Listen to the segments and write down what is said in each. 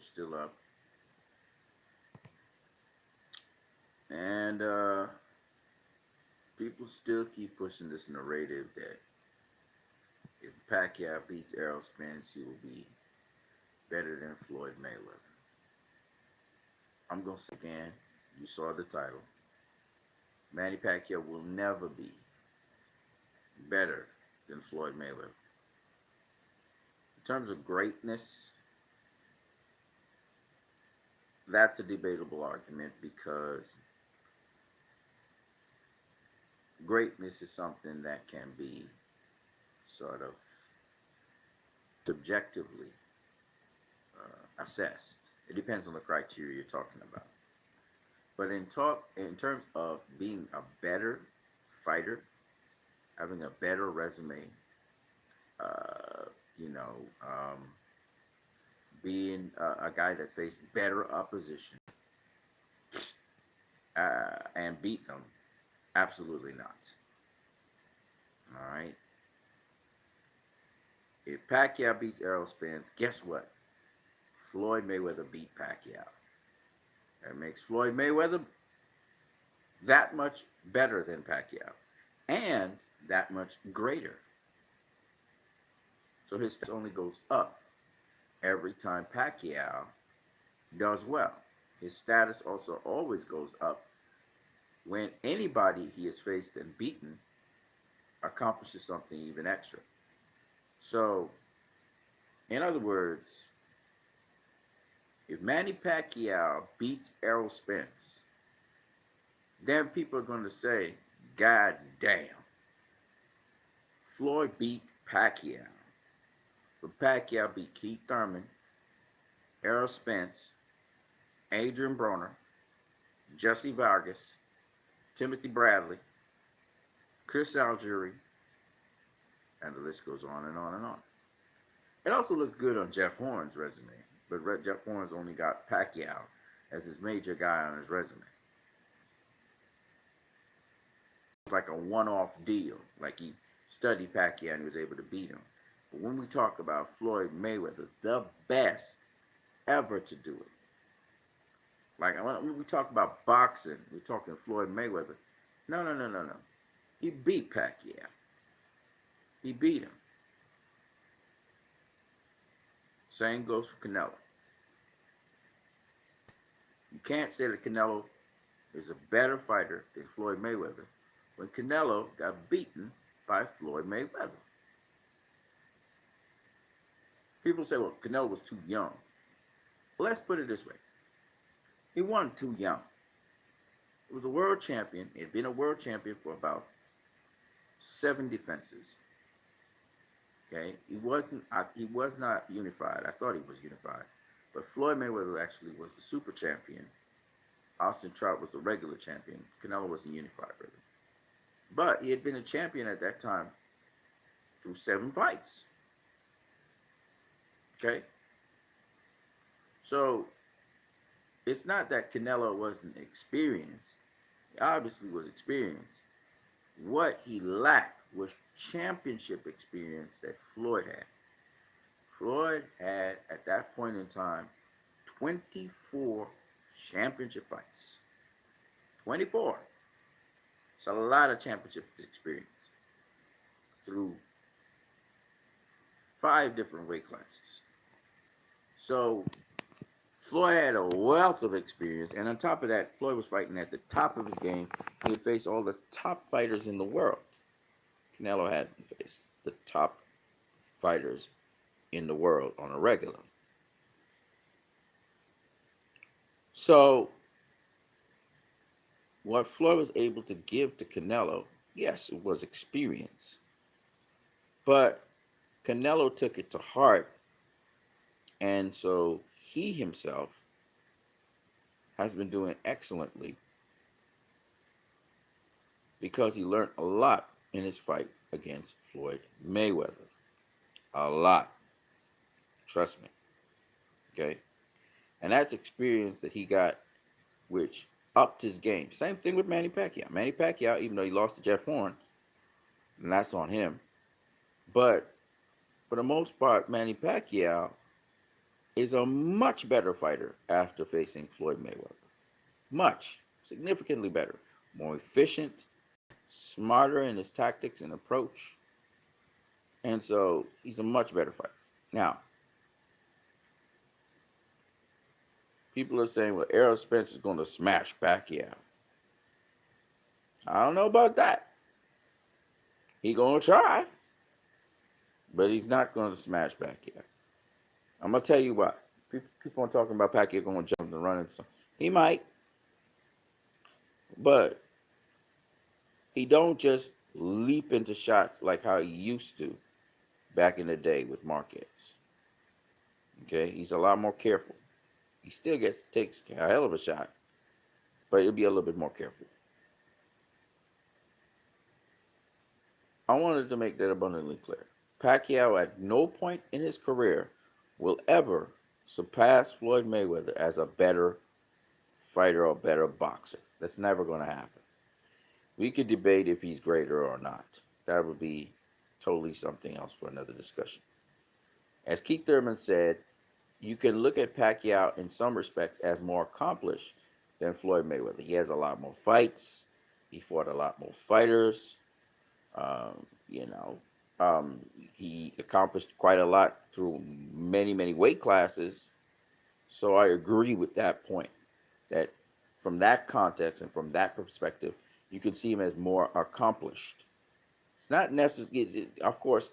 still up. And people still keep pushing this narrative that if Pacquiao beats Errol Spence, he will be better than Floyd Mayweather. I'm going to say again, you saw the title. Manny Pacquiao will never be better than Floyd Mayweather. In terms of greatness, that's a debatable argument because greatness is something that can be sort of subjectively assessed. It depends on the criteria you're talking about. But in terms of being a better fighter, having a better resume, uh, you know, being a guy that faced better opposition and beat them, absolutely not. All right. If Pacquiao beats Errol Spence, guess what? Floyd Mayweather beat Pacquiao. That makes Floyd Mayweather that much better than Pacquiao and that much greater. So his stats only goes up every time Pacquiao does well. His status also always goes up when anybody he has faced and beaten accomplishes something even extra. So, in other words, if Manny Pacquiao beats Errol Spence, then people are going to say, God damn, Floyd beat Pacquiao. But Pacquiao beat Keith Thurman, Errol Spence, Adrian Broner, Jesse Vargas, Timothy Bradley, Chris Algieri, and the list goes on and on and on. It also looked good on Jeff Horn's resume, but Jeff Horn's only got Pacquiao as his major guy on his resume. It's like a one-off deal, like he studied Pacquiao and he was able to beat him. But when we talk about Floyd Mayweather, the best ever to do it, like when we talk about boxing, we're talking Floyd Mayweather. No, no, no, no, no. He beat Pacquiao. He beat him. Same goes for Canelo. You can't say that Canelo is a better fighter than Floyd Mayweather when Canelo got beaten by Floyd Mayweather. People say, well, Canelo was too young. Well, let's put it this way. He wasn't too young. He was a world champion. He had been a world champion for about 7 defenses. Okay, he was not unified. I thought he was unified, but Floyd Mayweather actually was the super champion. Austin Trout was the regular champion. Canelo wasn't unified, really. But he had been a champion at that time through 7 fights. Okay, so it's not that Canelo wasn't experienced. He obviously was experienced. What he lacked was championship experience that Floyd had. Floyd had, at that point in time, 24 championship fights. 24. It's a lot of championship experience through 5 different weight classes. So Floyd had a wealth of experience, and on top of that, Floyd was fighting at the top of his game. He had faced all the top fighters in the world. Canelo hadn't faced the top fighters in the world on a regular. So what Floyd was able to give to Canelo, yes, it was experience. But Canelo took it to heart, and so he himself has been doing excellently because he learned a lot in his fight against Floyd Mayweather. A lot. Trust me. Okay? And that's experience that he got, which upped his game. Same thing with Manny Pacquiao. Manny Pacquiao, even though he lost to Jeff Horn, and that's on him. But for the most part, Manny Pacquiao is a much better fighter after facing Floyd Mayweather. Much. Significantly better. More efficient, smarter in his tactics and approach. And so he's a much better fighter. Now, people are saying, well, Errol Spence is going to smash Pacquiao. I don't know about that. He's going to try, but he's not going to smash Pacquiao. I'm going to tell you what. People are talking about Pacquiao going to jump and run. And so he might, but he don't just leap into shots like how he used to back in the day with Marquez. Okay, he's a lot more careful. He still takes a hell of a shot, but he'll be a little bit more careful. I wanted to make that abundantly clear. Pacquiao at no point in his career will ever surpass Floyd Mayweather as a better fighter or better boxer. That's never going to happen. We could debate if he's greater or not. That would be totally something else for another discussion. As Keith Thurman said, you can look at Pacquiao in some respects as more accomplished than Floyd Mayweather. He has a lot more fights. He fought a lot more fighters. Um, you know, he accomplished quite a lot through many, many weight classes. So I agree with that point. That from that context and from that perspective, you can see him as more accomplished. It's not necessarily, of course,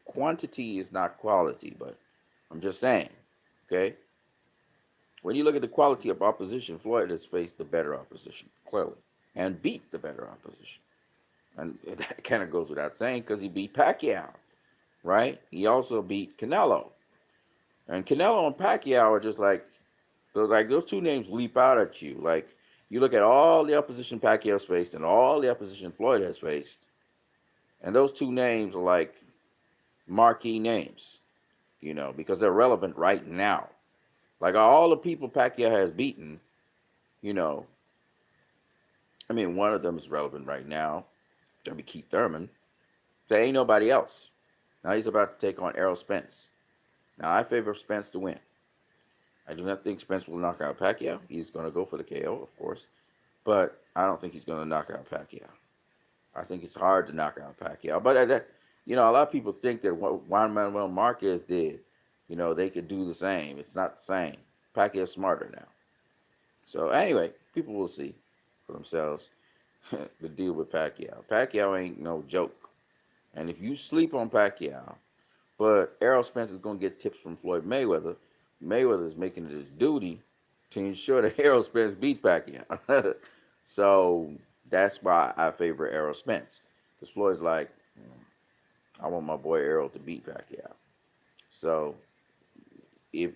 quantity is not quality, but I'm just saying, okay? When you look at the quality of opposition, Floyd has faced the better opposition, clearly, and beat the better opposition. And that kind of goes without saying because he beat Pacquiao, right? He also beat Canelo. And Canelo and Pacquiao are just like those two names leap out at you. Like you look at all the opposition Pacquiao's faced and all the opposition Floyd has faced, and those two names are like marquee names, because they're relevant right now. Like all the people Pacquiao has beaten, you know, I mean, one of them is relevant right now. That'd be Keith Thurman. There ain't nobody else. Now he's about to take on Errol Spence. Now I favor Spence to win. I do not think Spence will knock out Pacquiao. He's going to go for the KO, of course, but I don't think he's going to knock out Pacquiao. I think it's hard to knock out Pacquiao. But a lot of people think that what Juan Manuel Marquez did, they could do the same. It's not the same. Pacquiao's smarter now. So anyway, people will see for themselves the deal with Pacquiao. Pacquiao ain't no joke. And if you sleep on Pacquiao, but Errol Spence is going to get tips from Floyd Mayweather, Mayweather is making it his duty to ensure that Errol Spence beats Pacquiao. So that's why I favor Errol Spence. Because Floyd's like, I want my boy Errol to beat Pacquiao. So if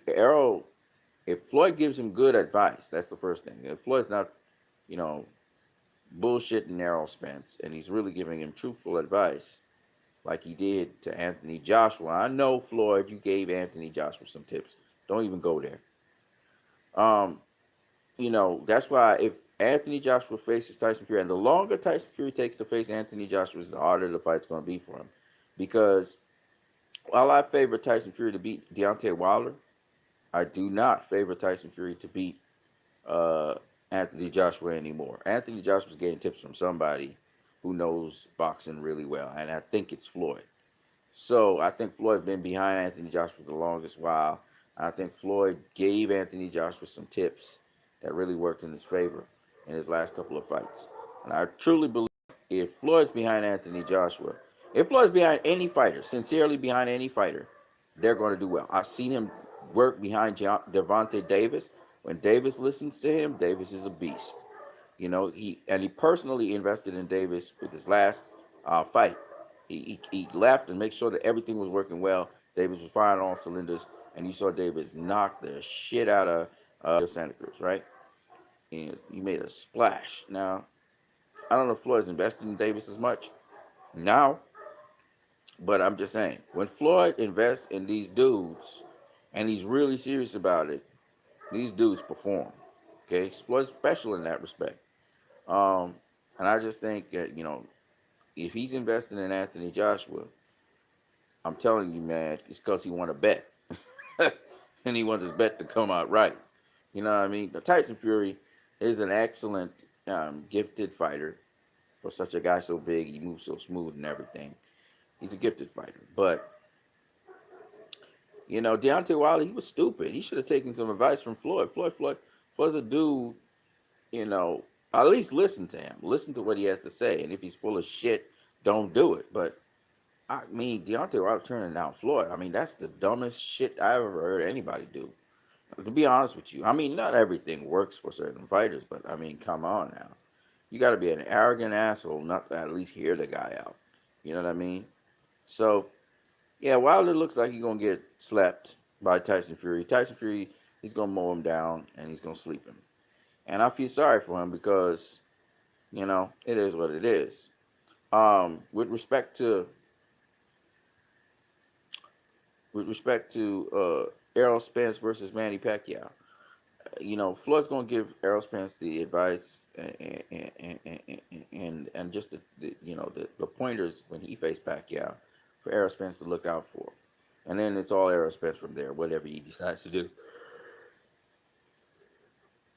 Floyd gives him good advice, that's the first thing. If Floyd's not, you know, bullshitting Errol Spence and he's really giving him truthful advice, like he did to Anthony Joshua. I know, Floyd, you gave Anthony Joshua some tips. Don't even go there. Um, that's why if Anthony Joshua faces Tyson Fury, and the longer Tyson Fury takes to face Anthony Joshua, the harder the fight's going to be for him. Because while I favor Tyson Fury to beat Deontay Wilder, I do not favor Tyson Fury to beat uh, Anthony Joshua anymore. Anthony Joshua's getting tips from somebody who knows boxing really well, and I think it's Floyd. So I think Floyd's been behind Anthony Joshua for the longest while. I think Floyd gave Anthony Joshua some tips that really worked in his favor in his last couple of fights. And I truly believe if Floyd's behind Anthony Joshua, if Floyd's behind any fighter, sincerely behind any fighter, they're going to do well. I've seen him work behind Devontae Davis. When Davis listens to him, Davis is a beast. He personally invested in Davis with his last fight. He left and make sure that everything was working well. Davis was firing all cylinders, and you saw Davis knock the shit out of Santa Cruz, right? And he made a splash. Now, I don't know if Floyd's invested in Davis as much now, but I'm just saying, when Floyd invests in these dudes, and he's really serious about it, these dudes perform. Okay, Floyd's special in that respect. Um, and I just think that if he's investing in Anthony Joshua, I'm telling you, man, it's because he won a bet. and he wants his bet to come out right. You know what I mean? Tyson Fury is an excellent, gifted fighter for such a guy so big. He moves so smooth and everything. He's a gifted fighter, but Deontay Wilder, he was stupid. He should have taken some advice from Floyd. Floyd's a dude. You know, at least listen to him. Listen to what he has to say, and if he's full of shit, don't do it. But I mean, Deontay Wilder turning down Floyd. I mean, that's the dumbest shit I ever heard anybody do. To be honest with you, I mean, not everything works for certain fighters, but I mean, come on now. You got to be an arrogant asshole not to at least hear the guy out. You know what I mean? So, yeah, Wilder looks like he's going to get slapped by Tyson Fury. Tyson Fury, he's going to mow him down and he's going to sleep him. And I feel sorry for him because, it is what it is. With respect to Errol Spence versus Manny Pacquiao, Floyd's gonna give Errol Spence the advice and just the pointers when he faced Pacquiao for Errol Spence to look out for, and then it's all Errol Spence from there, whatever he decides to do.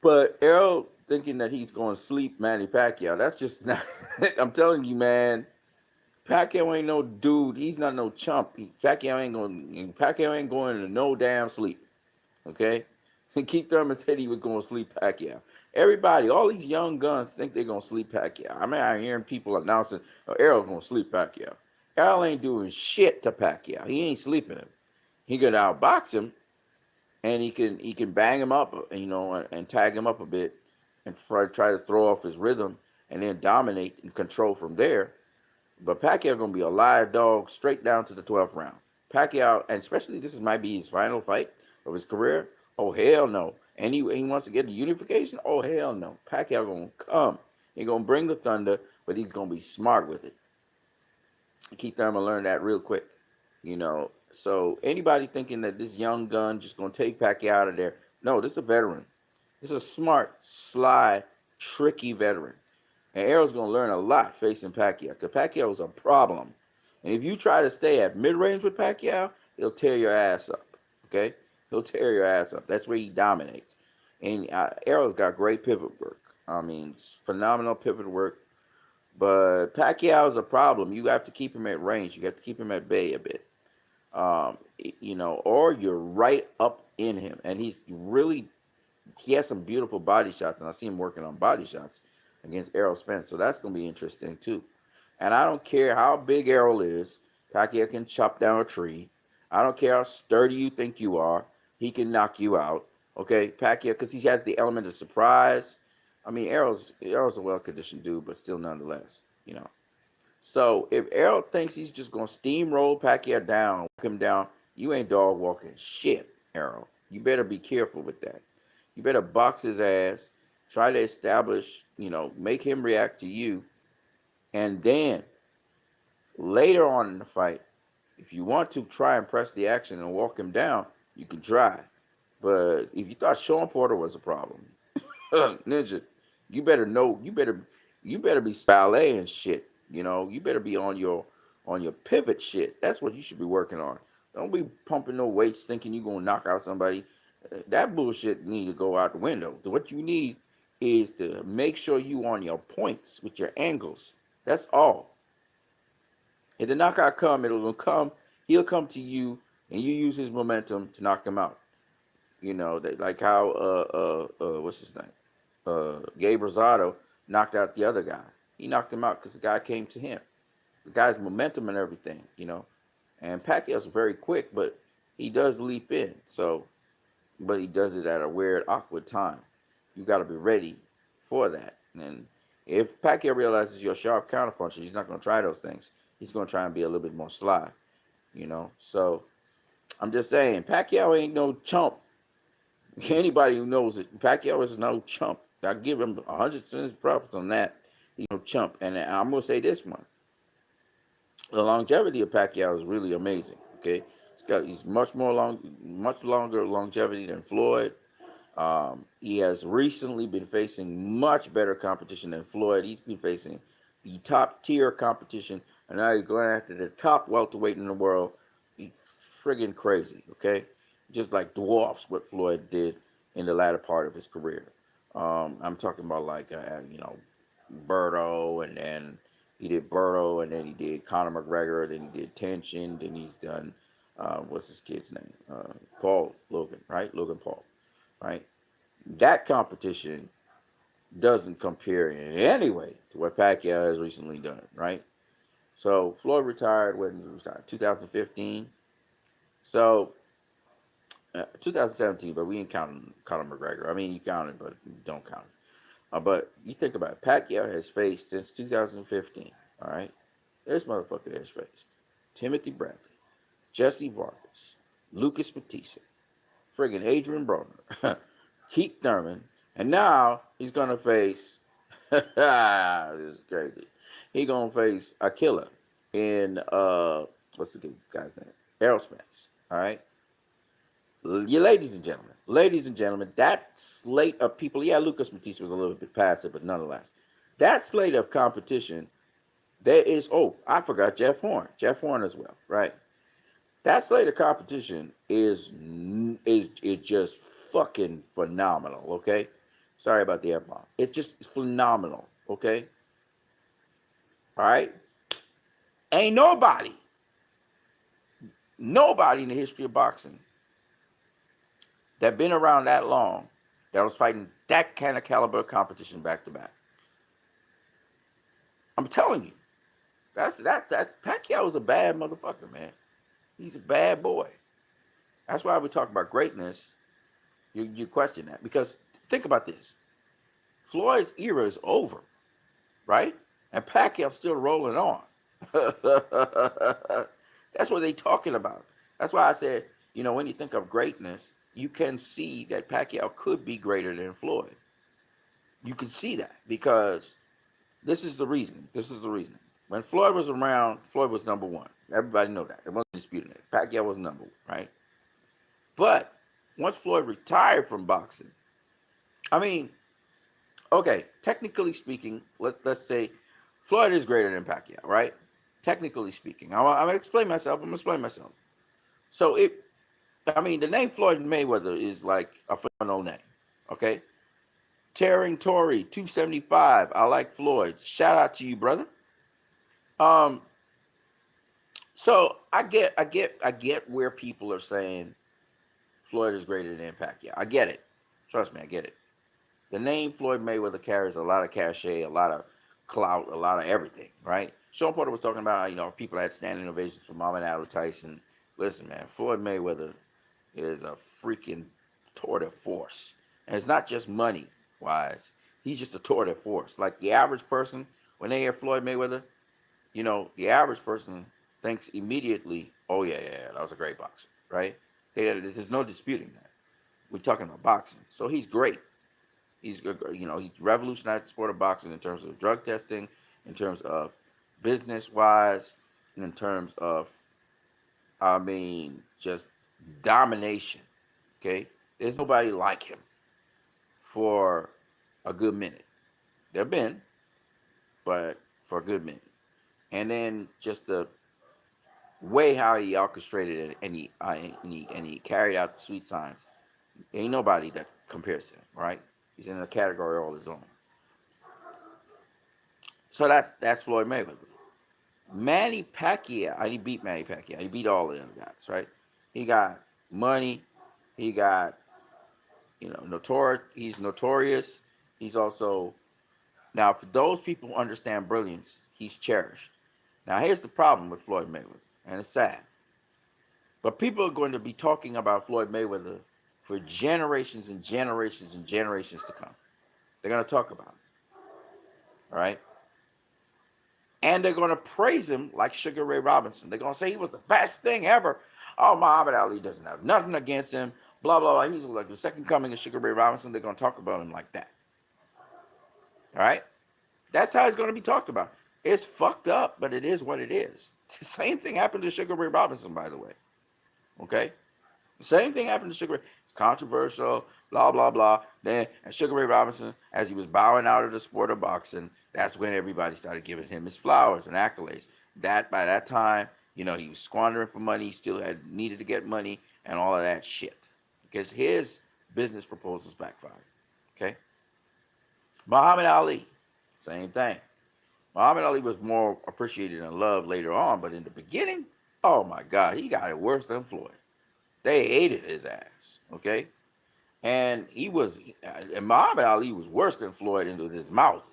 But Errol thinking that he's going to sleep Manny Pacquiao, that's just not. I'm telling you, man. Pacquiao ain't no dude. He's not no chump. Pacquiao ain't going to no damn sleep. Okay? And Keith Thurman said he was going to sleep Pacquiao. Everybody, all these young guns think they're going to sleep Pacquiao. I mean, I'm hearing people announcing, Errol's going to sleep Pacquiao. Errol ain't doing shit to Pacquiao. He ain't sleeping him. He could outbox him, and he can bang him up, and tag him up a bit, and try to throw off his rhythm, and then dominate and control from there. But Pacquiao gonna be a live dog straight down to the 12th round. Pacquiao, and especially might be his final fight of his career. Oh hell no! And he wants to get the unification. Oh hell no! Pacquiao gonna come. He gonna bring the thunder, but he's gonna be smart with it. Keith Thurman learned that real quick. So anybody thinking that this young gun just gonna take Pacquiao out of there? No, this is a veteran. This is a smart, sly, tricky veteran. And Errol's going to learn a lot facing Pacquiao because Pacquiao is a problem. And if you try to stay at mid range with Pacquiao, he'll tear your ass up. Okay? He'll tear your ass up. That's where he dominates. And Errol's got great pivot work. I mean, phenomenal pivot work. But Pacquiao is a problem. You have to keep him at range. You have to keep him at bay a bit. Or you're right up in him. And he has some beautiful body shots, and I see him working on body shots against Errol Spence. So that's going to be interesting too. And I don't care how big Errol is, Pacquiao can chop down a tree. I don't care how sturdy you think you are, he can knock you out. Okay, Pacquiao, because he has the element of surprise. I mean, Errol's a well-conditioned dude, but still nonetheless. So if Errol thinks he's just going to steamroll Pacquiao down, walk him down, you ain't dog walking shit, Errol. You better be careful with that. You better box his ass, try to establish, make him react to you. And then later on in the fight, if you want to try and press the action and walk him down, you can try. But if you thought Sean Porter was a problem, Ninja, you better be ballet and shit. You better be on your pivot shit. That's what you should be working on. Don't be pumping no weights thinking you're gonna knock out somebody. That bullshit need to go out the window. What you need is to make sure you on your points with your angles. That's all. If the knockout come, it'll come. He'll come to you, and you use his momentum to knock him out. Like how what's his name? Gabe Rosado knocked out the other guy. He knocked him out because the guy came to him. The guy's momentum and everything. And Pacquiao's very quick, but he does leap in. But he does it at a weird, awkward time. You got to be ready for that. And if Pacquiao realizes you're a sharp counterpuncher, he's not going to try those things. He's going to try and be a little bit more sly. So I'm just saying, Pacquiao ain't no chump. Anybody who knows it, Pacquiao is no chump. I give him 100 props on that. He's no chump. And I'm going to say this one. The longevity of Pacquiao is really amazing. Okay, he's much longer longevity than Floyd. He has recently been facing much better competition than Floyd. He's been facing the top tier competition, and now he's going after the top welterweight in the world. He's friggin' crazy. Okay, just like dwarfs what Floyd did in the latter part of his career. I'm talking about like Berto, and then he did Berto, and then he did Conor McGregor, then he did Tension, then he's done what's his kid's name? Paul Logan, right? Logan Paul, right? That competition doesn't compare in any way to what Pacquiao has recently done, right? So Floyd retired when he retired, 2015. So 2017, but we ain't counting Conor McGregor. I mean, you count it, but you don't count it. But you think about it, Pacquiao has faced since 2015. All right, this motherfucker has faced Timothy Bradley, Jesse Vargas, Lucas Matisse, friggin' Adrian Broner, Keith Thurman, and now he's gonna face. This is crazy. He gonna face a killer in what's the guy's name? Errol Spence. All right, you ladies and gentlemen, that slate of people. Yeah, Lucas Matisse was a little bit passive, but nonetheless, that slate of competition. There is. Oh, I forgot Jeff Horn. Jeff Horn as well. Right. That slate of competition is just fucking phenomenal. Okay. Sorry about the F bomb. It's just phenomenal. Okay. All right. Ain't nobody in the history of boxing that been around that long that was fighting that kind of caliber of competition back to back. I'm telling you, that's Pacquiao is a bad motherfucker, man. He's a bad boy. That's why we talk about greatness. You question that because think about this: Floyd's era is over, right? And Pacquiao's still rolling on. That's what they talking about. That's why I said, when you think of greatness, you can see that Pacquiao could be greater than Floyd. You can see that because this is the reason. This is the reason. When Floyd was around, Floyd was number one. Everybody know that. There wasn't disputing it. Pacquiao was number one, right? But once Floyd retired from boxing, I mean, okay, technically speaking, let's say Floyd is greater than Pacquiao, right? Technically speaking, I'm gonna explain myself. I'm gonna explain myself. So I mean, the name Floyd Mayweather is like a phenomenal name. Okay, Tearing Tory 275. I like Floyd. Shout out to you, brother. Um, so I get where people are saying Floyd is greater than Pacquiao. I get it. Trust me, I get it. The name Floyd Mayweather carries a lot of cachet, a lot of clout, a lot of everything, right? Sean Porter was talking about, people had standing ovations for Muhammad Ali Tyson. Listen, man, Floyd Mayweather is a freaking tour de force. And it's not just money wise. He's just a tour de force. Like the average person, when they hear Floyd Mayweather, the average person thinks immediately, oh, yeah, yeah, yeah, that was a great boxer, right? There's no disputing that. We're talking about boxing. So he's great. He revolutionized the sport of boxing in terms of drug testing, in terms of business wise, in terms of, I mean, just domination. Okay, there's nobody like him for a good minute. There've been, but for a good minute. And then just the way how he orchestrated it, and he carried out the sweet science. Ain't nobody that compares to him, right? He's in a category all his own. So that's Floyd Mayweather. Manny Pacquiao, he beat Manny Pacquiao. He beat all the other guys, right? He got money. He got, he's notorious. He's also, now for those people who understand brilliance, he's cherished. Now here's the problem with Floyd Mayweather, and it's sad. But people are going to be talking about Floyd Mayweather for generations and generations and generations to come. They're going to talk about it, all right? And they're going to praise him like Sugar Ray Robinson. They're going to say he was the best thing ever. Oh, Muhammad Ali doesn't have nothing against him. Blah, blah, blah. He's like the second coming of Sugar Ray Robinson. They're going to talk about him like that. All right? That's how it's going to be talked about. It's fucked up, but it is what it is. The same thing happened to Sugar Ray Robinson, by the way. Okay? The same thing happened to Sugar Ray. It's controversial, blah, blah, blah. Then, and Sugar Ray Robinson, as he was bowing out of the sport of boxing, that's when everybody started giving him his flowers and accolades. By that time, he was squandering for money. He still had needed to get money. and all of that shit, because his business proposals backfired. Okay, Muhammad Ali, same thing. Muhammad Ali was more appreciated and loved later on, but in the beginning, oh my God, he got it worse than Floyd. They hated his ass. Okay, and and Muhammad Ali was worse than Floyd into his mouth.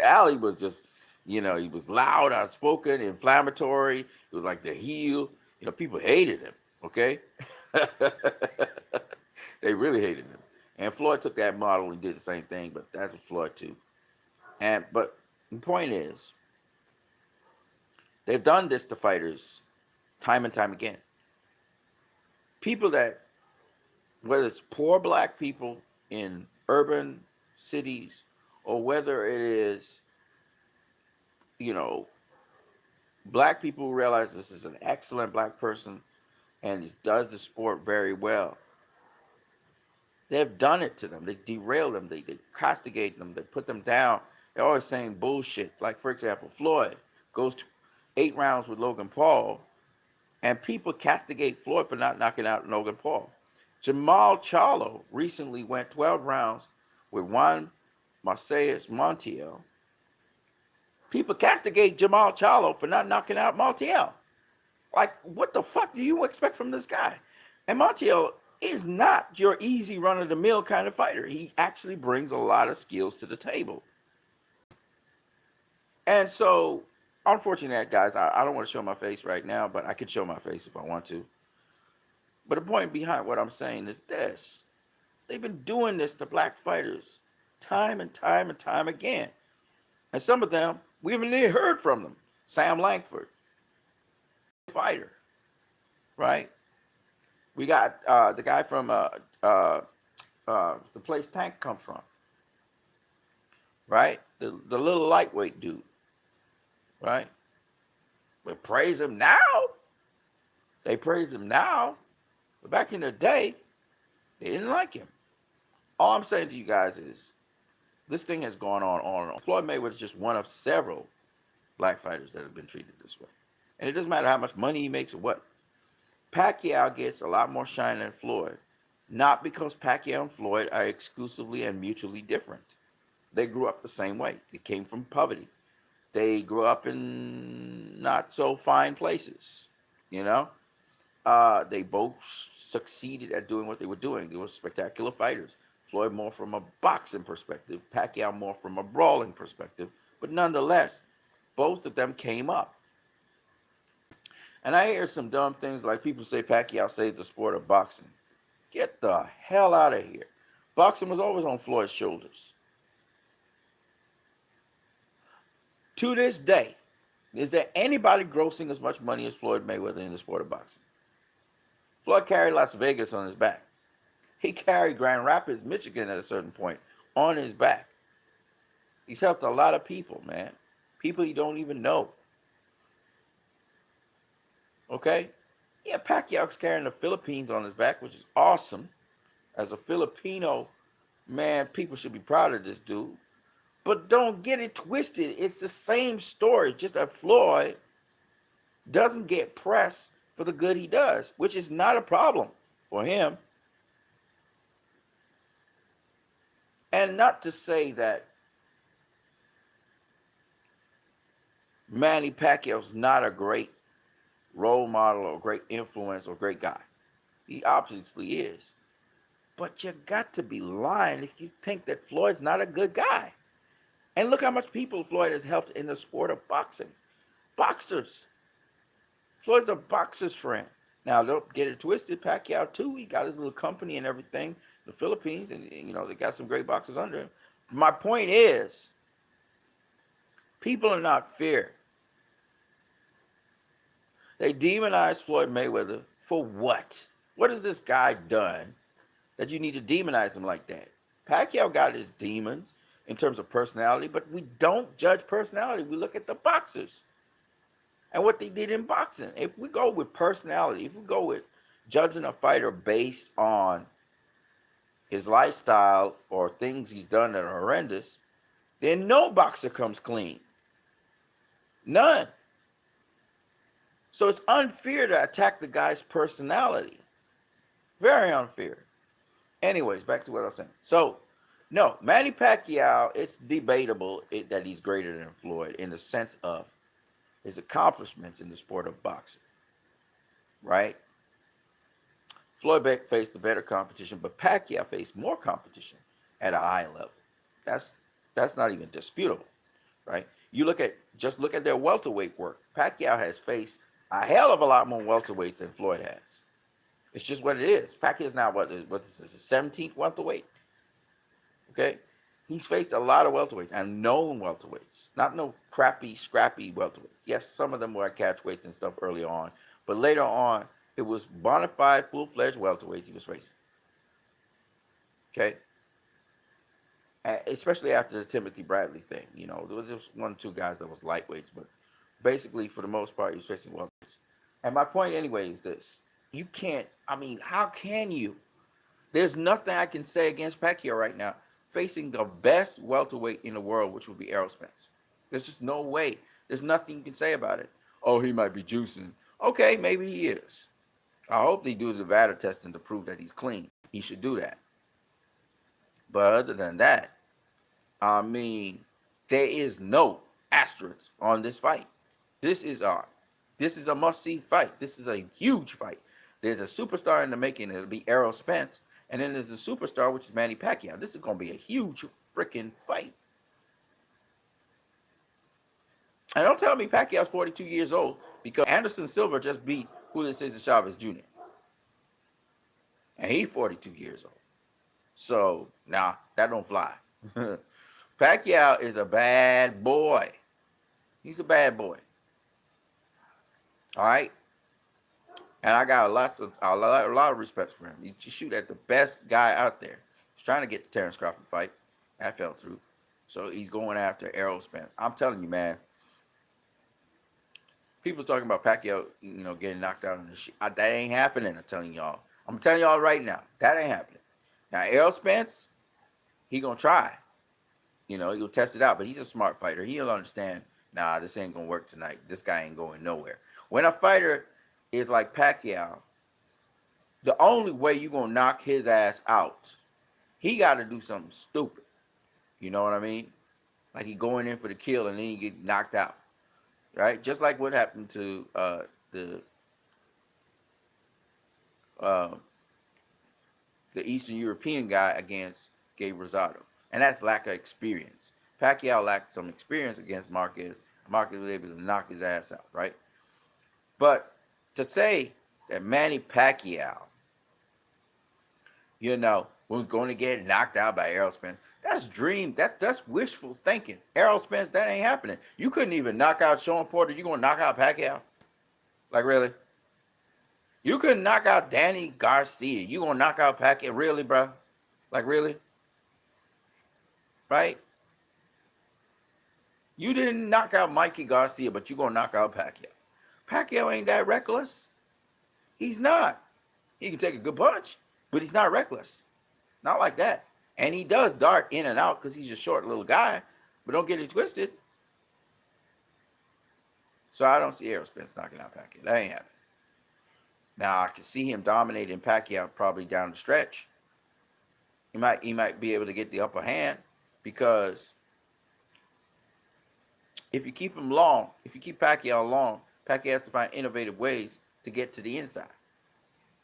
Ali was just, he was loud, outspoken, inflammatory. It was like the heel. People hated him. Okay, they really hated him. And Floyd took that model and did the same thing, but that's what Floyd too. But the point is, they've done this to fighters time and time again. People that, whether it's poor black people in urban cities, or whether it is, you know, black people who realize this is an excellent black person and does the sport very well. They've done it to them. They derail them. They castigate them. They put them down. They're always saying bullshit. Like, for example, Floyd goes to 8 rounds with Logan Paul, and people castigate Floyd for not knocking out Logan Paul. Jamal Charlo recently went 12 rounds with Juan Marcellus Montiel. People castigate Jamal Charlo for not knocking out Montiel. Like, what the fuck do you expect from this guy? And Montiel is not your easy run-of-the-mill kind of fighter. He actually brings a lot of skills to the table. And so, unfortunately, guys, I don't want to show my face right now, but I could show my face if I want to. But the point behind what I'm saying is this. They've been doing this to black fighters time and time and time again. And some of them, we haven't even heard from them. Sam Langford, fighter, right? We got the guy from the place Tank come from, right? The little lightweight dude, right? We praise him now. They praise him now. But back in the day, they didn't like him. All I'm saying to you guys is, this thing has gone on and on. Floyd Mayweather is just one of several black fighters that have been treated this way. And it doesn't matter how much money he makes or what. Pacquiao gets a lot more shine than Floyd. Not because Pacquiao and Floyd are exclusively and mutually different. They grew up the same way. They came from poverty. They grew up in not so fine places, you know? They both succeeded at doing what they were doing. They were spectacular fighters. Floyd more from a boxing perspective, Pacquiao more from a brawling perspective. But nonetheless, both of them came up. And I hear some dumb things like people say Pacquiao saved the sport of boxing. Get the hell out of here. Boxing was always on Floyd's shoulders. To this day, is there anybody grossing as much money as Floyd Mayweather in the sport of boxing? Floyd carried Las Vegas on his back. He carried Grand Rapids, Michigan at a certain point on his back. He's helped a lot of people, man. People you don't even know. Okay? Yeah, Pacquiao's carrying the Philippines on his back, which is awesome. As a Filipino, man, people should be proud of this dude. But don't get it twisted. It's the same story, just that Floyd doesn't get press for the good he does, which is not a problem for him. And not to say that Manny Pacquiao's not a great role model or great influence or great guy. He obviously is. But you got to be lying if you think that Floyd's not a good guy. And look how much people Floyd has helped in the sport of boxing. Boxers. Floyd's a boxer's friend. Now, don't get it twisted. Pacquiao, too, he got his little company and everything in the Philippines, and, they got some great boxers under him. My point is, people are not fair. They demonize Floyd Mayweather for what? What has this guy done that you need to demonize him like that? Pacquiao got his demons in terms of personality, but we don't judge personality. We look at the boxers and what they did in boxing. If we go with personality, if we go with judging a fighter based on his lifestyle or things he's done that are horrendous, then no boxer comes clean. None. So it's unfair to attack the guy's personality. Very unfair. Anyways, back to what I was saying. So, no, Manny Pacquiao, it's debatable that he's greater than Floyd in the sense of his accomplishments in the sport of boxing, right? Floyd faced the better competition, but Pacquiao faced more competition at a high level. That's that's not even disputable, right? You look at their welterweight work. Pacquiao has faced a hell of a lot more welterweights than Floyd has. It's just what it is. Pacquiao's now what is this, the 17th welterweight? Okay, he's faced a lot of welterweights and known welterweights, not no crappy, scrappy welterweights. Yes, some of them were catchweights and stuff early on, but later on, it was bona fide, full-fledged welterweights he was facing. Okay, especially after the Timothy Bradley thing. You know, there was just one or two guys that was lightweights, but basically, for the most part, he was facing welterweights. And my point, anyway, is this: you can't. I mean, how can you? There's nothing I can say against Pacquiao right now, facing the best welterweight in the world, which would be Errol Spence. There's just no way. There's nothing you can say about it. Oh, he might be juicing. Okay, maybe he is. I hope they do the VADA testing to prove that he's clean. He should do that. But other than that, I mean, there is no asterisk on this fight. This is a this is a must-see fight. This is a huge fight. There's a superstar in the making. It'll be Errol Spence, and then there's a superstar, which is Manny Pacquiao. This is going to be a huge freaking fight. And don't tell me Pacquiao's 42 years old because Anderson Silva just beat Julio Cesar Chavez Jr. and he's 42 years old. So nah, that don't fly. Pacquiao is a bad boy. He's a bad boy. All right. And I got a lot of respect for him. He shoot at the best guy out there. He's trying to get the Terrence Crawford fight. That fell through. So he's going after Errol Spence. I'm telling you, man. People talking about Pacquiao, getting knocked out in the shit. That ain't happening. I'm telling y'all. I'm telling y'all right now. That ain't happening. Now Errol Spence, he gonna try. He'll test it out. But he's a smart fighter. He'll understand. Nah, this ain't gonna work tonight. This guy ain't going nowhere. When a fighter is like Pacquiao, the only way you're going to knock his ass out, he got to do something stupid. You know what I mean? Like he going in for the kill and then he get knocked out. Right? Just like what happened to the uh, the Eastern European guy against Gabe Rosado. And that's lack of experience. Pacquiao lacked some experience against Marquez. Marquez was able to knock his ass out, right? But to say that Manny Pacquiao, was going to get knocked out by Errol Spence, that's dream. That's wishful thinking. Errol Spence, that ain't happening. You couldn't even knock out Sean Porter. You going to knock out Pacquiao? Like, really? You couldn't knock out Danny Garcia. You going to knock out Pacquiao? Really, bro? Like, really? Right? You didn't knock out Mikey Garcia, but you going to knock out Pacquiao. Pacquiao ain't that reckless. He's not. He can take a good punch, but he's not reckless. Not like that. And he does dart in and out because he's a short little guy, but don't get it twisted. So I don't see Errol Spence knocking out Pacquiao. That ain't happening. Now I can see him dominating Pacquiao probably down the stretch. He might be able to get the upper hand because if you keep Pacquiao long, Pacquiao has to find innovative ways to get to the inside.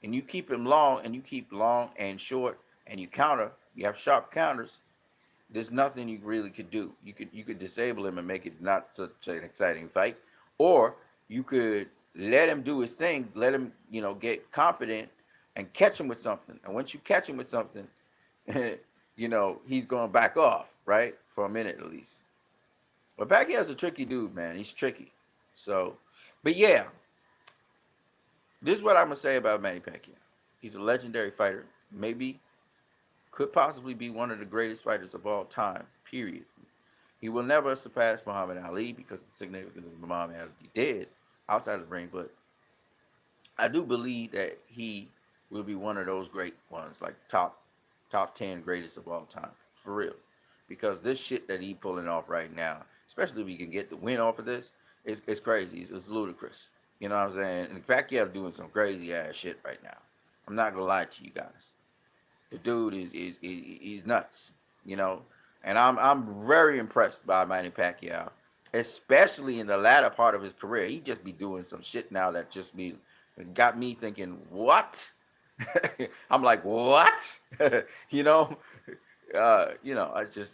And you keep him long, and you keep long and short, and you have sharp counters. There's nothing you really could do. You could disable him and make it not such an exciting fight, or you could let him do his thing, let him get confident and catch him with something. And once you catch him with something, he's going to back off, right, for a minute at least. But Pacquiao's a tricky dude, man. He's tricky. So, but yeah, this is what I'm going to say about Manny Pacquiao. He's a legendary fighter. Maybe could possibly be one of the greatest fighters of all time, period. He will never surpass Muhammad Ali because of the significance of Muhammad Ali did outside of the ring, but I do believe that he will be one of those great ones, like top 10 greatest of all time, for real. Because this shit that he pulling off right now, especially if he can get the win off of this, it's crazy. It's ludicrous. You know what I'm saying? And Pacquiao doing some crazy ass shit right now. I'm not gonna lie to you guys. The dude is nuts, you know. And I'm very impressed by Manny Pacquiao, especially in the latter part of his career. He just be doing some shit now that just be got me thinking, what? I'm like, what? you know, it's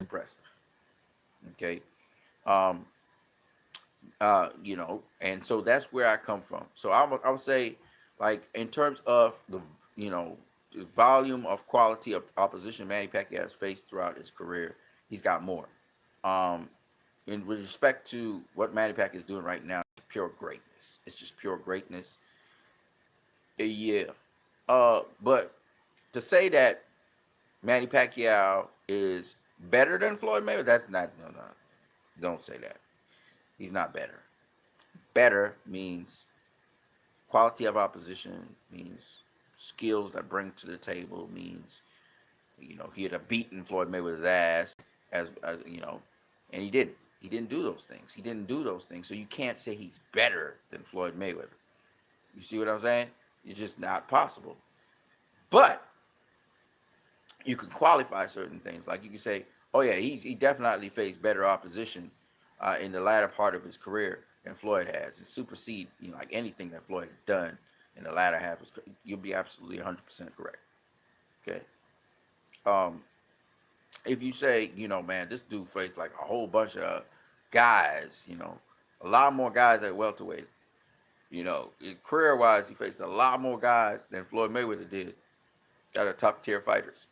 impressive. Okay. Um, and so that's where I come from. So I would say, like in terms of you know, the volume of quality of opposition Manny Pacquiao has faced throughout his career, he's got more. Um, in with respect to what Manny Pacquiao is doing right now, it's pure greatness. It's just pure greatness. Yeah. But to say that Manny Pacquiao is better than Floyd Mayweather, that's not no. Don't say that. He's not better. Better means quality of opposition, means skills that bring to the table, means he'd have beaten Floyd Mayweather's ass as and he didn't. He didn't do those things. He didn't do those things. So you can't say he's better than Floyd Mayweather. You see what I'm saying? It's just not possible. But you can qualify certain things. Like you can say, oh yeah, he definitely faced better opposition in the latter part of his career than Floyd has. It supersede like anything that Floyd has done in the latter half. You'll be absolutely 100% correct. Okay. Um, if you say, man, this dude faced like a whole bunch of guys, a lot more guys at welterweight. Career wise, he faced a lot more guys than Floyd Mayweather did that are top tier fighters.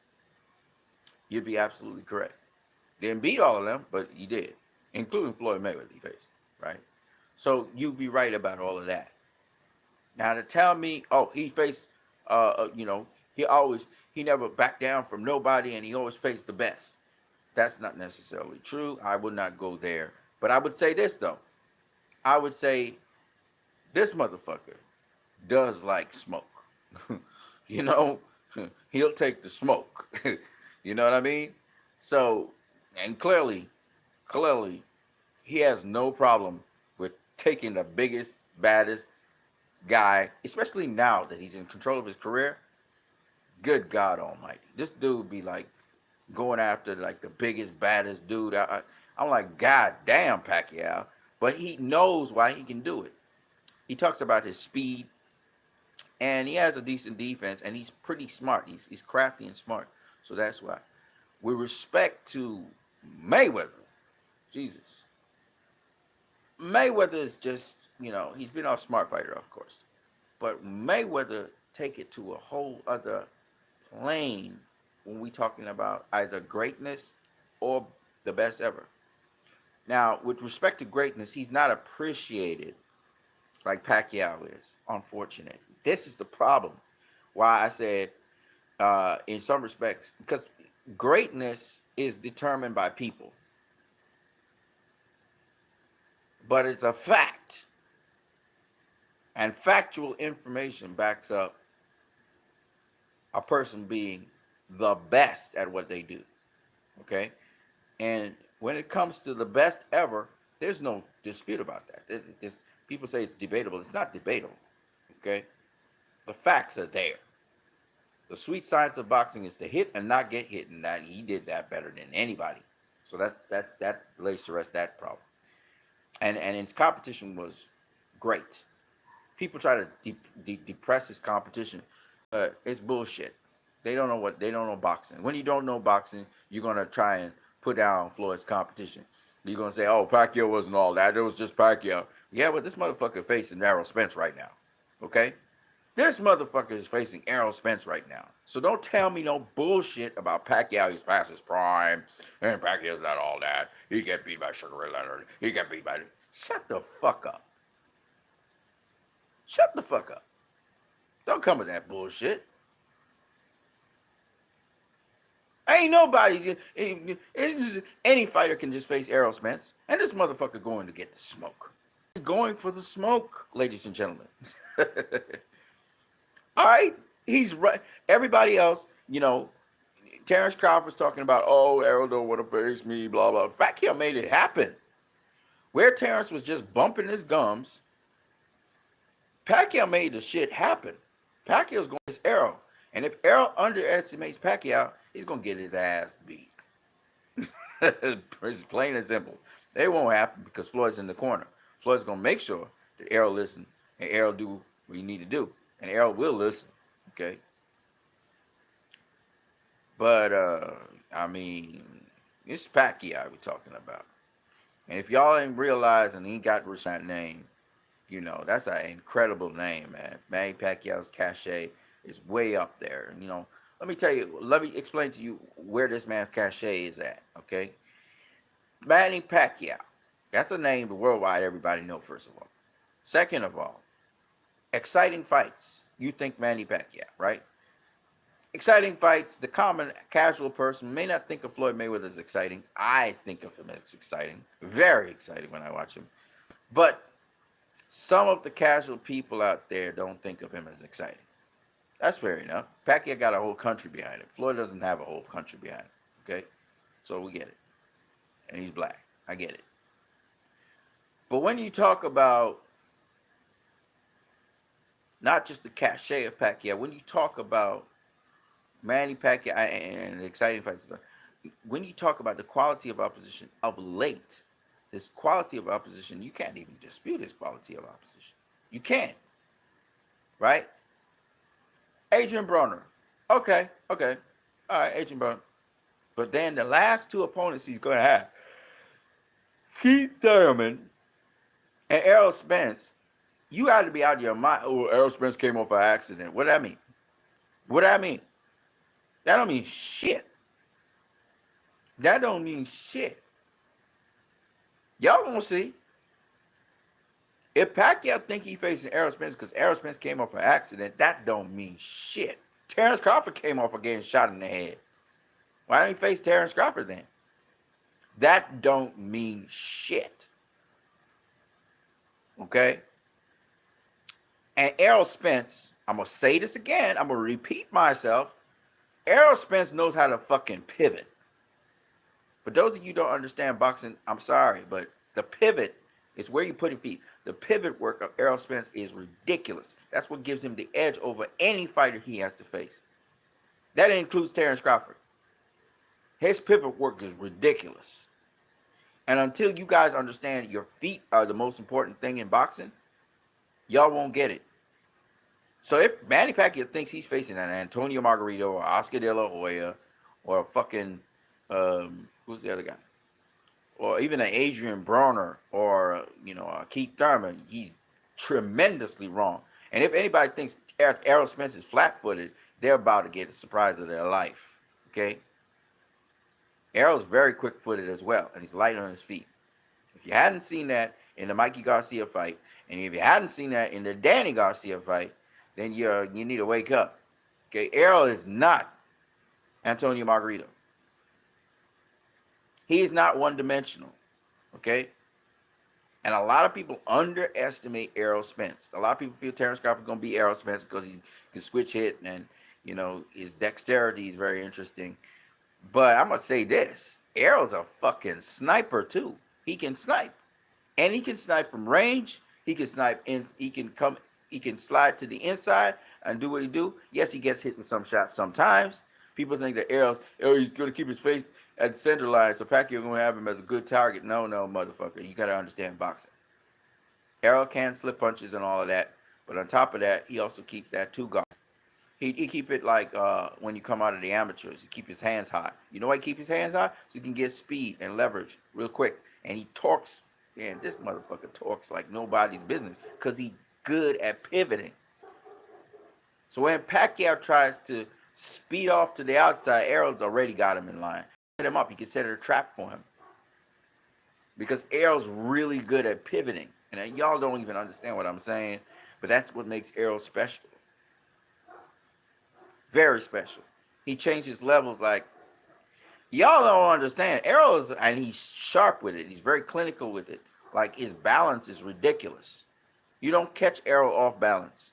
You'd be absolutely correct. Didn't beat all of them, but he did, including Floyd Mayweather he faced, right? So you'd be right about all of that. Now to tell me, oh, he faced, he never backed down from nobody, and he always faced the best. That's not necessarily true. I would not go there, but I would say this though. I would say this motherfucker does like smoke. you know, he'll take the smoke. you know what I mean? So, and clearly, he has no problem with taking the biggest, baddest guy, especially now that he's in control of his career. Good God Almighty, this dude be like going after like the biggest, baddest dude. I'm like, God damn, Pacquiao. But he knows why he can do it. He talks about his speed, and he has a decent defense, and he's pretty smart. He's crafty and smart. So that's why. With respect to Mayweather, Jesus, Mayweather is just, he's been a smart fighter, of course. But Mayweather take it to a whole other plane when we talking about either greatness or the best ever. Now, with respect to greatness, he's not appreciated like Pacquiao is, unfortunately. This is the problem. Why I said, in some respects, because greatness is determined by people, but it's a fact. And factual information backs up a person being the best at what they do. Okay? And when it comes to the best ever, there's no dispute about that. People say it's debatable. It's not debatable. Okay? The facts are there. The sweet science of boxing is to hit and not get hit, and that he did that better than anybody. So that lays to rest that problem. And his competition was great. People try to depress his competition. It's bullshit. They don't know boxing. When you don't know boxing, you're gonna try and put down Floyd's competition. You're gonna say, "Oh, Pacquiao wasn't all that. It was just Pacquiao." Yeah, but this motherfucker facing Errol Spence right now. Okay, this motherfucker is facing Errol Spence right now. So don't tell me no bullshit about Pacquiao. He's past his prime, and Pacquiao's not all that. He get beat by Sugar Ray Leonard. He get beat by. Shut the fuck up. Shut the fuck up. Don't come with that bullshit. Ain't nobody. Any fighter can just face Errol Spence, and this motherfucker going to get the smoke. He's going for the smoke, ladies and gentlemen. All right, he's right. Everybody else, Terrence Crawford was talking about, oh, Errol don't want to face me, blah blah. Pacquiao made it happen. Where Terrence was just bumping his gums, Pacquiao made the shit happen. Pacquiao's going to his Errol. And if Errol underestimates Pacquiao, he's going to get his ass beat. It's plain and simple. It won't happen because Floyd's in the corner. Floyd's going to make sure that Errol listen and Errol do what you need to do. And Errol will listen. Okay? But, I mean, it's Pacquiao we're talking about. And if y'all ain't realizing he got that name, you know, that's an incredible name, man. Manny Pacquiao's cachet is way up there. You know, let me explain to you where this man's cachet is at, okay? Manny Pacquiao. That's a name the worldwide everybody know, first of all. Second of all, exciting fights. You think Manny Pacquiao, right? Exciting fights. The common casual person may not think of Floyd Mayweather as exciting. I think of him as exciting. Very exciting when I watch him. But some of the casual people out there don't think of him as exciting. That's fair enough. Pacquiao got a whole country behind him. Floyd doesn't have a whole country behind him. Okay? So we get it. And he's black. I get it. But when you talk about not just the cachet of Pacquiao, when you talk about Manny Pacquiao and the exciting fights, when you talk about the quality of opposition of late, this quality of opposition, you can't even dispute his quality of opposition. You can't. Right? Adrian Broner. Okay. All right, Adrian Broner. But then the last two opponents he's going to have, Keith Thurman and Errol Spence, you got to be out of your mind. Oh, Errol Spence came off an accident. What do that mean? That don't mean shit. That don't mean shit. Y'all gonna see. If Pacquiao think he facing Errol Spence because Errol Spence came off an accident, that don't mean shit. Terrence Crawford came off again shot in the head. Why don't he face Terrence Crawford then? That don't mean shit. Okay? And Errol Spence, I'm going to say this again. I'm going to repeat myself. Errol Spence knows how to fucking pivot. For those of you who don't understand boxing, I'm sorry, but the pivot is where you put your feet. The pivot work of Errol Spence is ridiculous. That's what gives him the edge over any fighter he has to face. That includes Terrence Crawford. His pivot work is ridiculous. And until you guys understand your feet are the most important thing in boxing, y'all won't get it. So if Manny Pacquiao thinks he's facing an Antonio Margarito or Oscar De La Hoya or a fucking, who's the other guy? Or even an Adrian Broner or, you know, a Keith Thurman, he's tremendously wrong. And if anybody thinks Errol Spence is flat-footed, they're about to get the surprise of their life. Okay? Errol's very quick-footed as well, and he's light on his feet. If you hadn't seen that in the Mikey Garcia fight, and if you hadn't seen that in the Danny Garcia fight, then you need to wake up. Okay? Errol is not Antonio Margarito. He is not one-dimensional. Okay? And a lot of people underestimate Errol Spence. A lot of people feel Terrence Crawford is going to be Errol Spence because he can switch hit and, you know, his dexterity is very interesting. But I'm going to say this. Errol's a fucking sniper, too. He can snipe. And he can snipe from range. He can snipe in. He can slide to the inside and do what he do. Yes, he gets hit with some shots sometimes. People think that he's going to keep his face at the center line, so Pacquiao going to have him as a good target. No, motherfucker. You got to understand boxing. Errol can slip punches and all of that. But on top of that, he also keeps that two guard. He keep it like when you come out of the amateurs. He keep his hands high. You know why he keep his hands high? So he can get speed and leverage real quick. And he torques. Man, this motherfucker torques like nobody's business because he's good at pivoting. So when Pacquiao tries to speed off to the outside, Errol's already got him in line. Set him up. He can set a trap for him. Because Errol's really good at pivoting. And y'all don't even understand what I'm saying. But that's what makes Errol special. Very special. He changes levels like, y'all don't understand. Errol is, and he's sharp with it. He's very clinical with it. Like, his balance is ridiculous. You don't catch Errol off balance.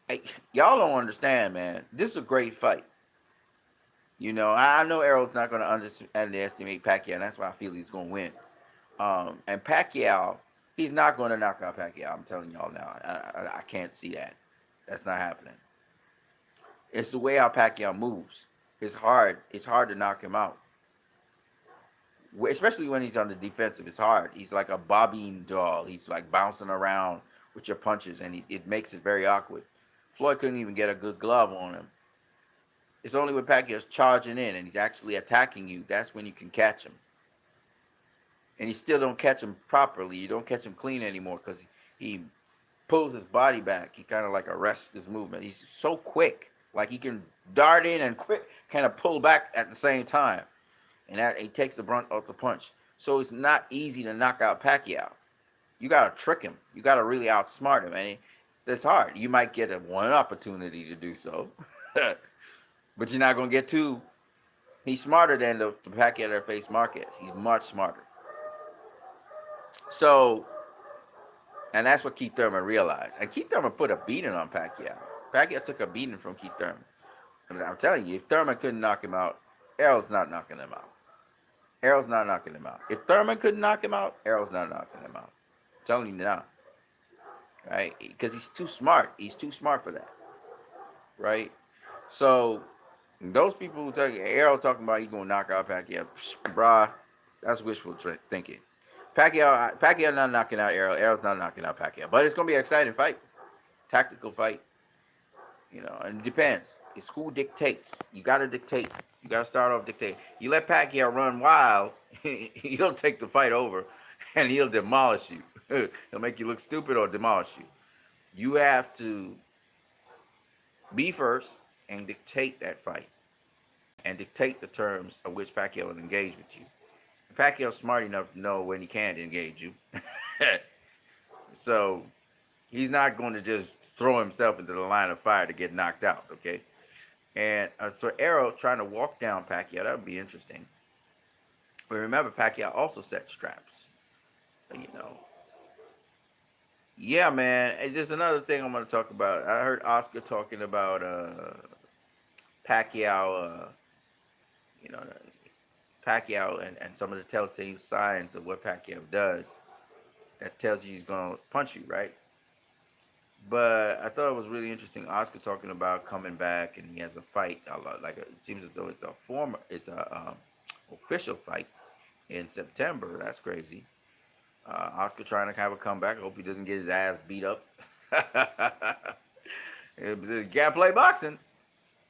Hey, y'all don't understand, man. This is a great fight. You know, I know Errol's not going to underestimate Pacquiao, and that's why I feel he's going to win. And Pacquiao, he's not going to knock out Pacquiao. I'm telling y'all now. I can't see that. That's not happening. It's the way how Pacquiao moves. It's hard. It's hard to knock him out, especially when he's on the defensive. It's hard. He's like a bobbing doll. He's like bouncing around with your punches, and it makes it very awkward. Floyd couldn't even get a good glove on him. It's only when Pacquiao's charging in and he's actually attacking you, that's when you can catch him. And you still don't catch him properly. You don't catch him clean anymore because he pulls his body back. He kind of like arrests his movement. He's so quick. Like he can dart in and quick kind of pull back at the same time. And that he takes the brunt of the punch. So it's not easy to knock out Pacquiao. You got to trick him. You got to really outsmart him. And it's hard. You might get one opportunity to do so. But you're not going to get two. He's smarter than the Pacquiao that faced Marquez. He's much smarter. So, and that's what Keith Thurman realized. And Keith Thurman put a beating on Pacquiao. Pacquiao took a beating from Keith Thurman. And I'm telling you, if Thurman couldn't knock him out, Errol's not knocking him out. Errol's not knocking him out. If Thurman couldn't knock him out, Errol's not knocking him out. I'm telling you now. Right? Because he's too smart. He's too smart for that. Right? So, those people who tell you, Errol talking about he's going to knock out Pacquiao, brah, that's wishful thinking. Pacquiao not knocking out Errol. Errol's not knocking out Pacquiao. But it's going to be an exciting fight. Tactical fight. You know, and it depends. It's who dictates. You got to dictate. You got to start off dictating. You let Pacquiao run wild, he'll take the fight over, and he'll demolish you. He'll make you look stupid or demolish you. You have to be first and dictate that fight. And dictate the terms of which Pacquiao will engage with you. Pacquiao's smart enough to know when he can't engage you. So he's not going to just throw himself into the line of fire to get knocked out, okay? And so Errol trying to walk down Pacquiao, that would be interesting. But remember, Pacquiao also sets traps. You know. Yeah, man. And there's another thing I'm going to talk about. I heard Oscar talking about Pacquiao, you know, Pacquiao and some of the telltale signs of what Pacquiao does that tells you he's going to punch you, right? But I thought it was really interesting. Oscar talking about coming back and he has a fight. It seems as though it's a official fight in September. That's crazy. Oscar trying to have a comeback. I hope he doesn't get his ass beat up. You can't play boxing,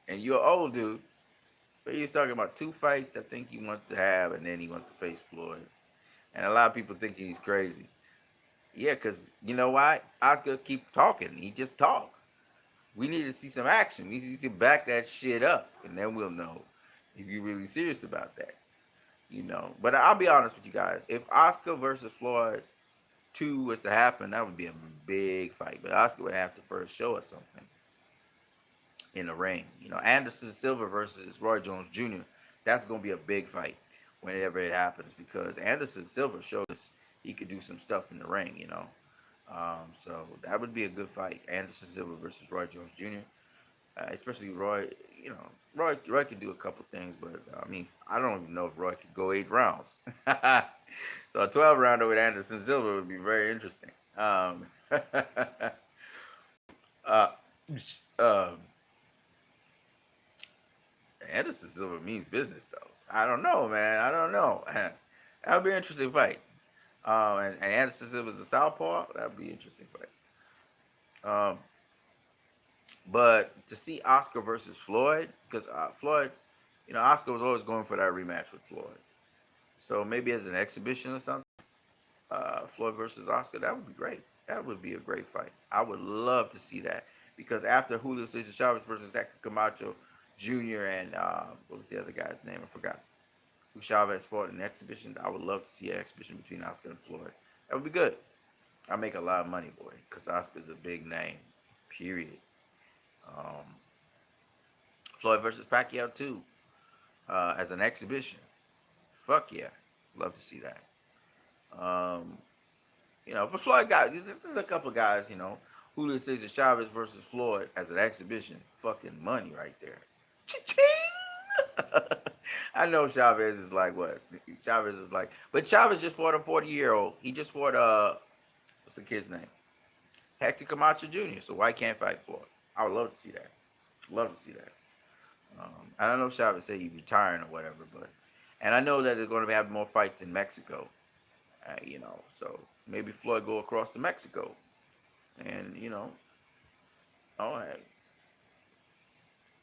and you're an old dude. But he's talking about 2 fights I think he wants to have, and then he wants to face Floyd. And a lot of people think he's crazy. Yeah, because you know why? Oscar keep talking. He just talk. We need to see some action. We need to back that shit up, and then we'll know if you're really serious about that. You know. But I'll be honest with you guys. If Oscar versus Floyd 2 was to happen, that would be a big fight. But Oscar would have to first show us something in the ring. You know, Anderson Silva versus Roy Jones Jr. That's going to be a big fight whenever it happens because Anderson Silva showed us he could do some stuff in the ring, you know. So that would be a good fight. Anderson Silva versus Roy Jones Jr. Especially Roy, you know, Roy could do a couple things, but I mean, I don't even know if Roy could go 8 rounds. So a 12-rounder with Anderson Silva would be very interesting. Uh, uh, Anderson Silva means business, though. I don't know, man. I don't know. That would be an interesting fight. And Anderson Silva's a southpaw. That would be an interesting fight. But to see Oscar versus Floyd, because Floyd, you know, Oscar was always going for that rematch with Floyd. So maybe as an exhibition or something, Floyd versus Oscar, that would be great. That would be a great fight. I would love to see that because after Julio Cesar Chavez versus Hector Camacho Jr. and what was the other guy's name? I forgot. Who Chavez fought in the exhibition. I would love to see an exhibition between Oscar and Floyd. That would be good. I make a lot of money, boy, because Oscar's a big name. Period. Floyd versus Pacquiao too, as an exhibition. Fuck yeah, love to see that. You know, but Floyd guys, there's a couple of guys, you know, Julio Cesar Chavez versus Floyd as an exhibition. Fucking money right there. Cha-ching! I know Chavez is like what? Chavez is like, but Chavez just fought a 40-year-old. He just fought what's the kid's name? Hector Camacho Jr. So why can't fight Floyd? I would love to see that. Love to see that. And I know Chavez said he's retiring or whatever, but and I know that they're going to have more fights in Mexico. So maybe Floyd go across to Mexico, and oh, hey,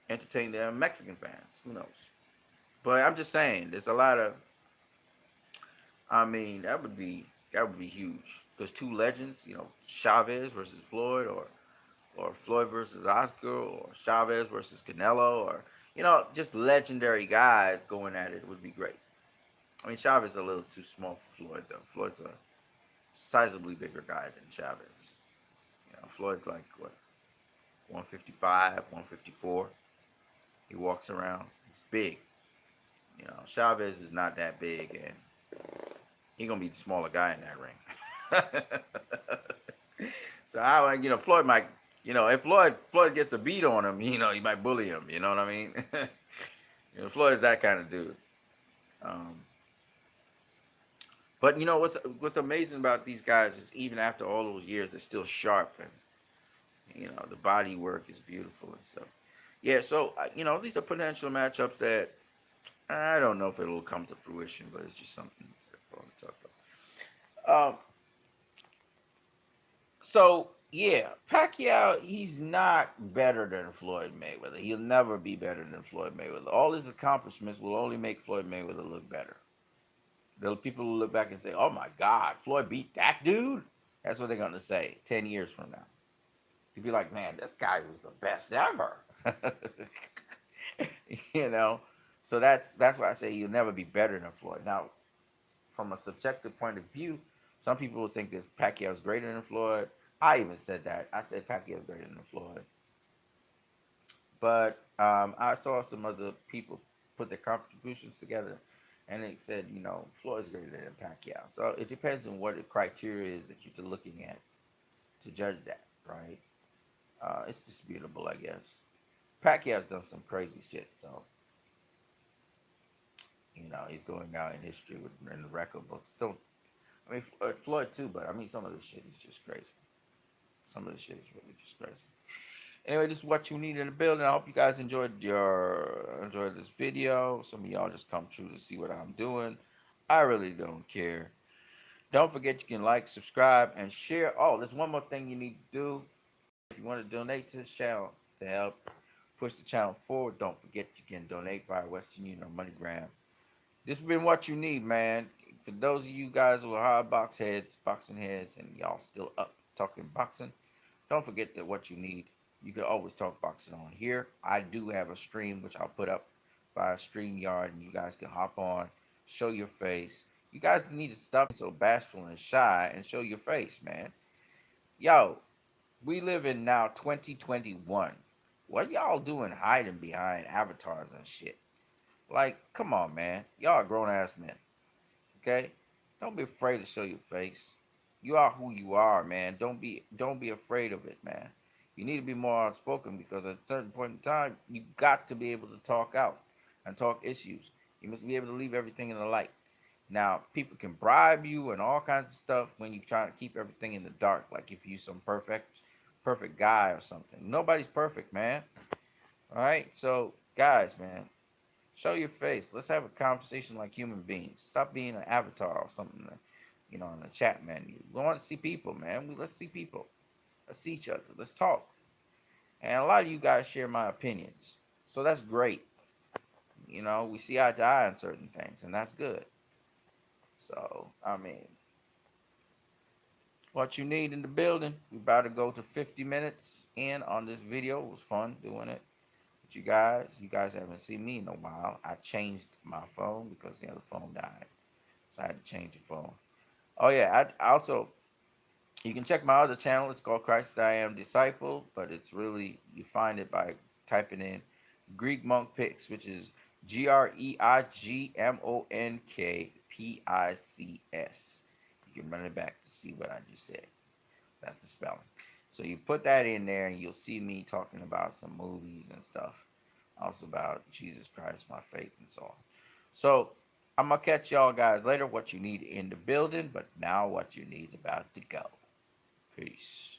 entertain their Mexican fans. Who knows? But I'm just saying, there's a lot of. I mean, that would be huge because two legends, Chavez versus Floyd, or Floyd versus Oscar, or Chavez versus Canelo, or just legendary guys going at it would be great. I mean, Chavez is a little too small for Floyd though. Floyd's a sizably bigger guy than Chavez. Floyd's like what, 155, 154. He walks around. He's big. Chavez is not that big, and he's gonna be the smaller guy in that ring. So Floyd might, if Floyd gets a beat on him, he might bully him. You know what I mean? Floyd is that kind of dude. Um, but what's amazing about these guys is even after all those years, they're still sharp, and the body work is beautiful and stuff. Yeah, so these are potential matchups that I don't know if it'll come to fruition, but it's just something I want to talk about. So yeah, Pacquiao, he's not better than Floyd Mayweather. He'll never be better than Floyd Mayweather. All his accomplishments will only make Floyd Mayweather look better. The people will look back and say, "Oh my God, Floyd beat that dude." That's what they're gonna say 10 years from now. You'd be like, "Man, this guy was the best ever." you know. So that's why I say you'll never be better than Floyd. Now, from a subjective point of view, some people will think that Pacquiao is greater than Floyd. I even said that. I said Pacquiao is greater than Floyd. But I saw some other people put their contributions together, and they said, Floyd's greater than Pacquiao. So it depends on what the criteria is that you're looking at to judge that, right? It's disputable, I guess. Pacquiao's done some crazy shit, so he's going down in history in the record books. Still, I mean, Floyd too, but I mean, some of this shit is just crazy. Some of this shit is really just crazy. Anyway, this is what you need in the building. I hope you guys enjoyed this video. Some of y'all just come through to see what I'm doing. I really don't care. Don't forget you can like, subscribe, and share. Oh, there's one more thing you need to do. If you want to donate to this channel to help push the channel forward, don't forget you can donate via Western Union or MoneyGram. This has been what you need, man. For those of you guys who are hard boxing heads, and y'all still up talking boxing, don't forget that what you need, you can always talk boxing on here. I do have a stream which I'll put up via StreamYard, and you guys can hop on, show your face. You guys need to stop being so bashful and shy and show your face, man. Yo, we live in now 2021. What y'all doing hiding behind avatars and shit? Like, come on, man. Y'all are grown ass men. Okay? Don't be afraid to show your face. You are who you are, man. Don't be afraid of it, man. You need to be more outspoken because at a certain point in time, you got to be able to talk out and talk issues. You must be able to leave everything in the light. Now, people can bribe you and all kinds of stuff when you're trying to keep everything in the dark, like if you're some perfect guy or something. Nobody's perfect, man. All right? So, guys, man, show your face. Let's have a conversation like human beings. Stop being an avatar or something, on the chat menu. We want to see people, man. Let's see people. Let's see each other. Let's talk. And a lot of you guys share my opinions. So that's great. We see eye to eye on certain things, and that's good. So, I mean, what you need in the building, we about to go to 50 minutes in on this video. It was fun doing it. But you guys haven't seen me in a while. I changed my phone because the other phone died. So I had to change the phone. Oh yeah, I also, you can check my other channel. It's called Christ I Am Disciple, but it's really, you find it by typing in Greek Monk Pics, which is GreigMonkPics. You can run it back to see what I just said. That's the spelling. So you put that in there and you'll see me talking about some movies and stuff. Also about Jesus Christ, my faith, and so on. So I'm going to catch y'all guys later. What you need in the building, but now what you need is about to go. Peace.